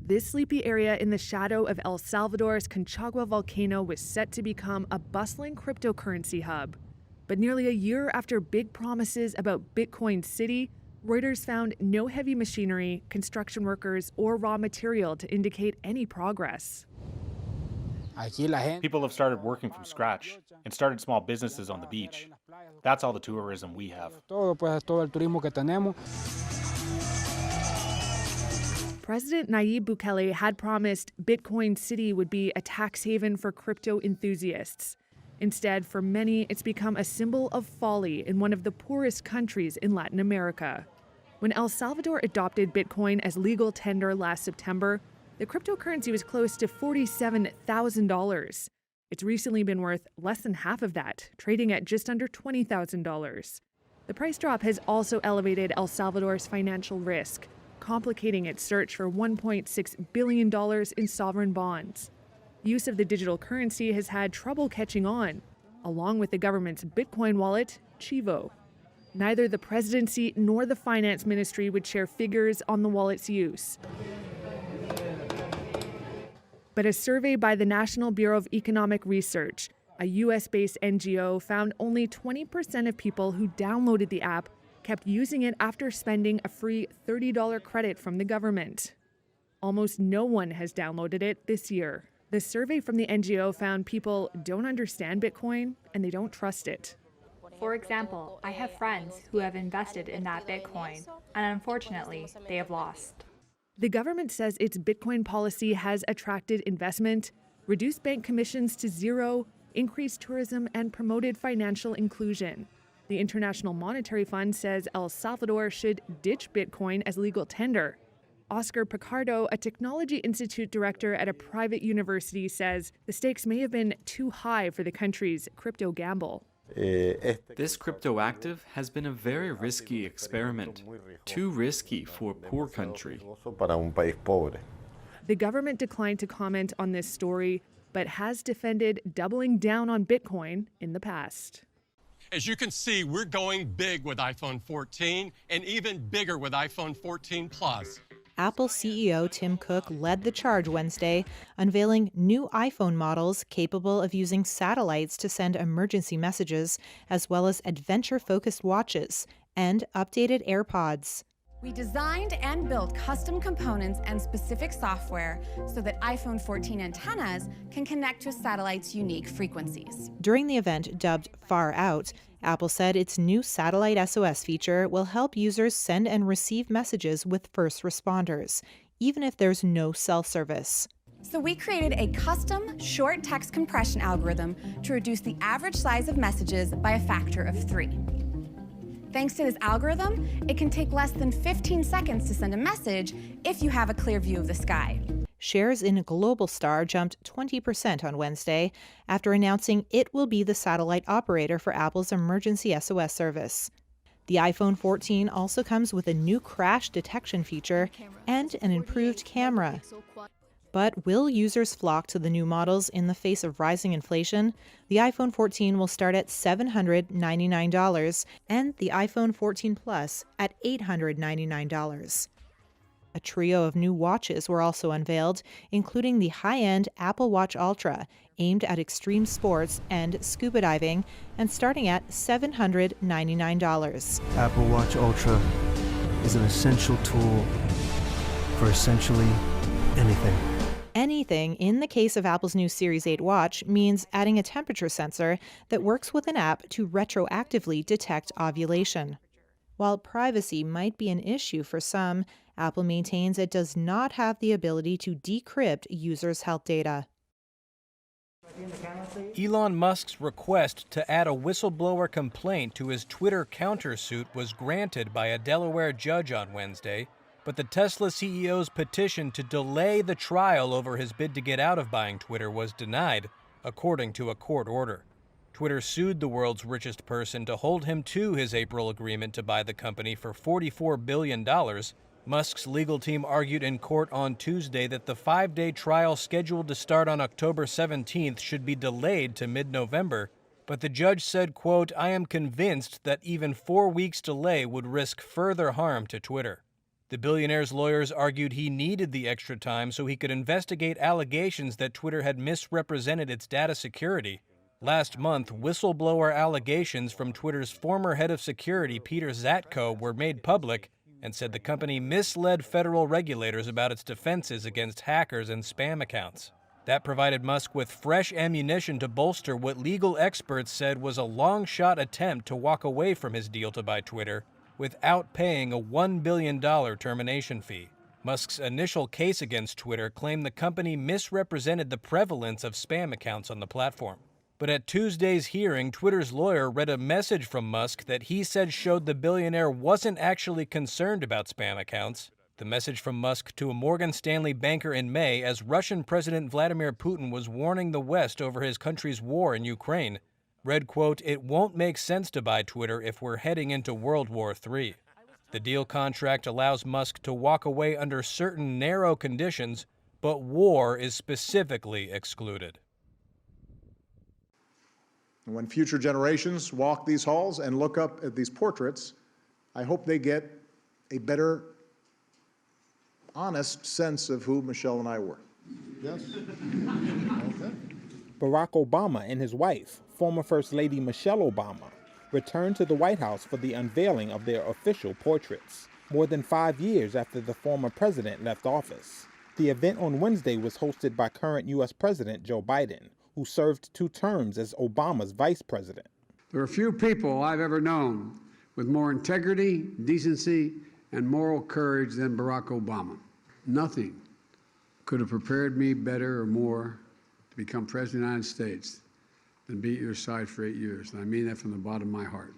This sleepy area in the shadow of El Salvador's Conchagua volcano was set to become a bustling cryptocurrency hub. But nearly a year after big promises about Bitcoin City, Reuters found no heavy machinery, construction workers, or raw material to indicate any progress. People have started working from scratch and started small businesses on the beach. That's all the tourism we have. President Nayib Bukele had promised Bitcoin City would be a tax haven for crypto enthusiasts. Instead, for many, it's become a symbol of folly in one of the poorest countries in Latin America. When El Salvador adopted Bitcoin as legal tender last September, the cryptocurrency was close to $47,000. It's recently been worth less than half of that, trading at just under $20,000. The price drop has also elevated El Salvador's financial risk, complicating its search for $1.6 billion in sovereign bonds. Use of the digital currency has had trouble catching on, along with the government's Bitcoin wallet, Chivo. Neither the presidency nor the finance ministry would share figures on the wallet's use. But a survey by the National Bureau of Economic Research, a US-based NGO, found only 20% of people who downloaded the app kept using it after spending a free $30 credit from the government. Almost no one has downloaded it this year. The survey from the NGO found people don't understand Bitcoin and they don't trust it. For example, I have friends who have invested in that Bitcoin, and unfortunately, they have lost. The government says its Bitcoin policy has attracted investment, reduced bank commissions to zero, increased tourism, and promoted financial inclusion. The International Monetary Fund says El Salvador should ditch Bitcoin as legal tender. Oscar Picardo, a Technology Institute director at a private university, says the stakes may have been too high for the country's crypto gamble. This crypto active has been a very risky experiment, too risky for a poor country. The government declined to comment on this story, but has defended doubling down on Bitcoin in the past. As you can see, we're going big with iPhone 14 and even bigger with iPhone 14 Plus. Apple CEO Tim Cook led the charge Wednesday, unveiling new iPhone models capable of using satellites to send emergency messages, as well as adventure-focused watches and updated AirPods. We designed and built custom components and specific software so that iPhone 14 antennas can connect to a satellite's unique frequencies. During the event dubbed Far Out, Apple said its new satellite SOS feature will help users send and receive messages with first responders, even if there's no cell service. So we created a custom short text compression algorithm to reduce the average size of messages by a factor of 3. Thanks to this algorithm, it can take less than 15 seconds to send a message if you have a clear view of the sky. Shares in Globalstar jumped 20% on Wednesday after announcing it will be the satellite operator for Apple's emergency SOS service. The iPhone 14 also comes with a new crash detection feature and an improved camera. But will users flock to the new models in the face of rising inflation? The iPhone 14 will start at $799 and the iPhone 14 Plus at $899. A trio of new watches were also unveiled, including the high-end Apple Watch Ultra, aimed at extreme sports and scuba diving, and starting at $799. Apple Watch Ultra is an essential tool for essentially anything. Anything in the case of Apple's new Series 8 watch means adding a temperature sensor that works with an app to retroactively detect ovulation. While privacy might be an issue for some, Apple maintains it does not have the ability to decrypt users' health data. Elon Musk's request to add a whistleblower complaint to his Twitter countersuit was granted by a Delaware judge on Wednesday, but the Tesla CEO's petition to delay the trial over his bid to get out of buying Twitter was denied, according to a court order. Twitter sued the world's richest person to hold him to his April agreement to buy the company for $44 billion. Musk's legal team argued in court on Tuesday that the 5-day trial scheduled to start on October 17th should be delayed to mid-November But the judge said, quote, "I am convinced that even 4 weeks delay would risk further harm to Twitter." The billionaire's lawyers argued he needed the extra time so he could investigate allegations that Twitter had misrepresented its data security. Last month, whistleblower allegations from Twitter's former head of security, Peter Zatko, were made public and said the company misled federal regulators about its defenses against hackers and spam accounts. That provided Musk with fresh ammunition to bolster what legal experts said was a long-shot attempt to walk away from his deal to buy Twitter without paying a $1 billion termination fee. Musk's initial case against Twitter claimed the company misrepresented the prevalence of spam accounts on the platform. But at Tuesday's hearing, Twitter's lawyer read a message from Musk that he said showed the billionaire wasn't actually concerned about spam accounts. The message from Musk to a Morgan Stanley banker in May as Russian President Vladimir Putin was warning the West over his country's war in Ukraine read, quote, "It won't make sense to buy Twitter if we're heading into World War III. The deal contract allows Musk to walk away under certain narrow conditions, but war is specifically excluded." When future generations walk these halls and look up at these portraits, I hope they get a better, honest sense of who Michelle and I were. Yes? Okay. Barack Obama and his wife, former First Lady Michelle Obama, returned to the White House for the unveiling of their official portraits, more than 5 years after the former president left office. The event on Wednesday was hosted by current U.S. President Joe Biden, who served 2 terms as Obama's vice president. There are few people I've ever known with more integrity, decency, and moral courage than Barack Obama. Nothing could have prepared me better or more to become President of the United States than be at your side for 8 years. And I mean that from the bottom of my heart.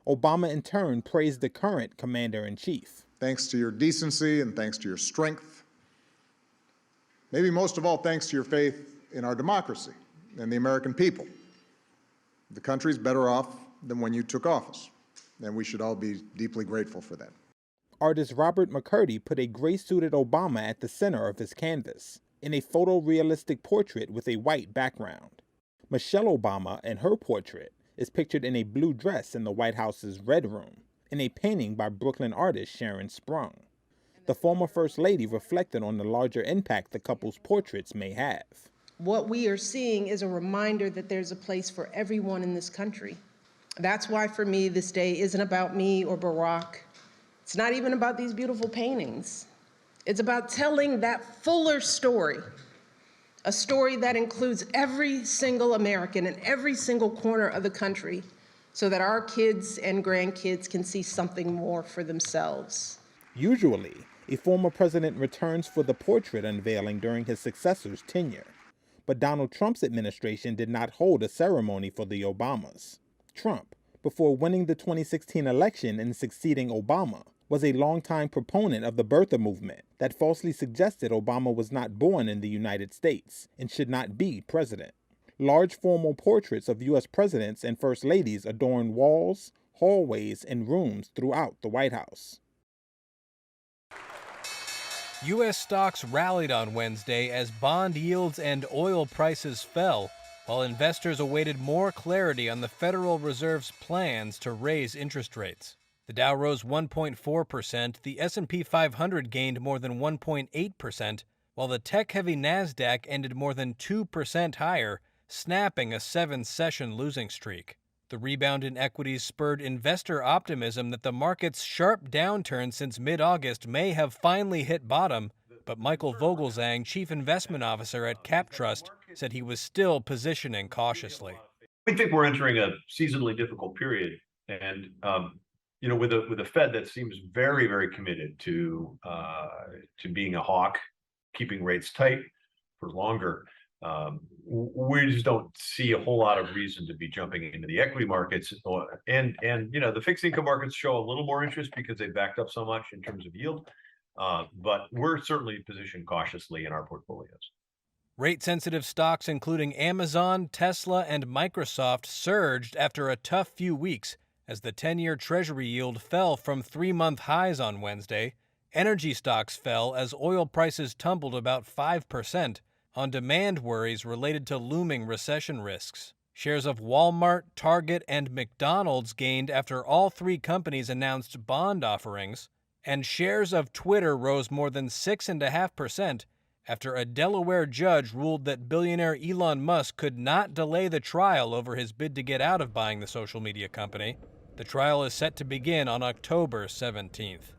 Obama in turn praised the current commander-in-chief. Thanks to your decency and thanks to your strength, maybe most of all thanks to your faith in our democracy and the American people, the country's better off than when you took office, and we should all be deeply grateful for that. Artist Robert McCurdy put a gray-suited Obama at the center of his canvas, in a photorealistic portrait with a white background. Michelle Obama and her portrait is pictured in a blue dress in the White House's Red Room, in a painting by Brooklyn artist Sharon Sprung. The former First Lady reflected on the larger impact the couple's portraits may have. What we are seeing is a reminder that there's a place for everyone in this country. That's why, for me, this day isn't about me or Barack. It's not even about these beautiful paintings. It's about telling that fuller story, a story that includes every single American in every single corner of the country, so that our kids and grandkids can see something more for themselves. Usually, a former president returns for the portrait unveiling during his successor's tenure. But Donald Trump's administration did not hold a ceremony for the Obamas. Trump, before winning the 2016 election and succeeding Obama, was a longtime proponent of the birther movement that falsely suggested Obama was not born in the United States and should not be president. Large formal portraits of U.S. presidents and first ladies adorn walls, hallways, and rooms throughout the White House. U.S. stocks rallied on Wednesday as bond yields and oil prices fell, while investors awaited more clarity on the Federal Reserve's plans to raise interest rates. The Dow rose 1.4%, the S&P 500 gained more than 1.8%, while the tech-heavy NASDAQ ended more than 2% higher, snapping a 7-session losing streak. The rebound in equities spurred investor optimism that the market's sharp downturn since mid-August may have finally hit bottom, but Michael Vogelzang, chief investment officer at CapTrust, said he was still positioning cautiously. We think we're entering a seasonally difficult period, and with a Fed that seems very, very committed to being a hawk, keeping rates tight for longer. We just don't see a whole lot of reason to be jumping into the equity markets, and the fixed income markets show a little more interest because they backed up so much in terms of yield. But we're certainly positioned cautiously in our portfolios. Rate-sensitive stocks including Amazon, Tesla, and Microsoft surged after a tough few weeks as the 10-year Treasury yield fell from 3-month highs on Wednesday. Energy stocks fell as oil prices tumbled about 5%. On demand worries related to looming recession risks. Shares of Walmart, Target, and McDonald's gained after all three companies announced bond offerings, and shares of Twitter rose more than 6.5% after a Delaware judge ruled that billionaire Elon Musk could not delay the trial over his bid to get out of buying the social media company. The trial is set to begin on October 17th.